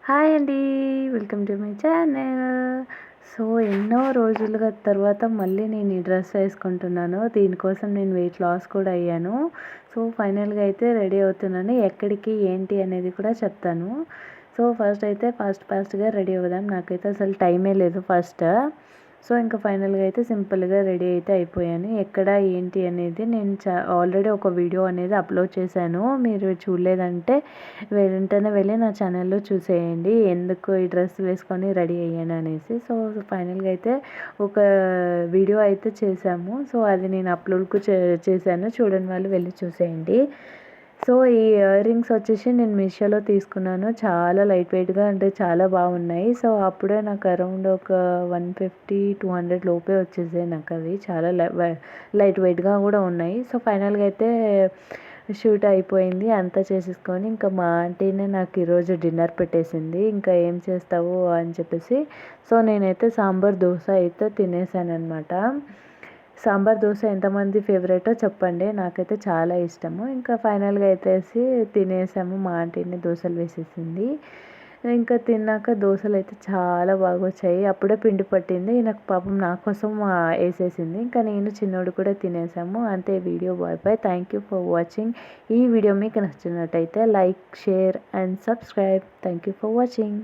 Hi అండి. Welcome to my channel. So ఎన్నో రోజులుగా తర్వాత మళ్ళీ నేను ఈ డ్రెస్ వేసుకుంటున్నాను. దీనికోసం నేను వెయిట్ లాస్ కూడా అయ్యాను. సో ఫైనల్గా అయితే రెడీ అవుతున్నాను. ఎక్కడికి ఏంటి అనేది కూడా చెప్తాను. సో ఫాస్ట్గా రెడీ అవుదాం. నాకైతే అసలు టైమే లేదు ఫస్ట్. సో ఇంకా ఫైనల్గా అయితే సింపుల్గా రెడీ అయితే అయిపోయాను. ఎక్కడ ఏంటి అనేది నేను ఆల్రెడీ ఒక వీడియో అనేది అప్లోడ్ చేశాను. మీరు చూడలేదంటే వెంటనే వెళ్ళి నా ఛానల్లో చూసేయండి, ఎందుకు ఈ డ్రెస్ వేసుకొని రెడీ అయ్యాను అనేసి. సో ఫైనల్గా అయితే ఒక వీడియో అయితే చేశాము. సో అది నేను అప్లోడ్కు చేశాను. చూడని వాళ్ళు వెళ్ళి చూసేయండి. సో ఈ ఇయర్ రింగ్స్ వచ్చేసి నేను మీషోలో తీసుకున్నాను. చాలా లైట్ వెయిట్గా అంటే చాలా బాగున్నాయి. సో అప్పుడే నాకు అరౌండ్ ఒక 150-200 లోపే వచ్చేసాయి నాకు అవి. చాలా లైట్ వెయిట్గా కూడా ఉన్నాయి. సో ఫైనల్గా అయితే షూట్ అయిపోయింది. అంతా చేసేసుకొని ఇంకా మా ఆంటీనే నాకు ఈరోజు డిన్నర్ పెట్టేసింది. ఇంకా ఏం చేస్తావు అని చెప్పేసి. సో నేనైతే సాంబార్ దోశ అయితే తినేసాను అనమాట. సాంబార్ దోశ ఎంతమంది ఫేవరెటో చెప్పండి. నాకైతే చాలా ఇష్టము. ఇంకా ఫైనల్గా అయితే తినేసాము. మా ఆంటీని దోశలు వేసేసింది. ఇంకా తిన్నాక దోశలు అయితే చాలా బాగా వచ్చాయి. అప్పుడే పిండి పట్టింది. నాకు పాపం నా కోసం వేసేసింది. ఇంకా నేను చిన్నోడు కూడా తినేసాము. అంతే. Video bye. Thank you for watching. ఈ వీడియో మీకు నచ్చినట్టయితే like, share and subscribe. Thank you for watching.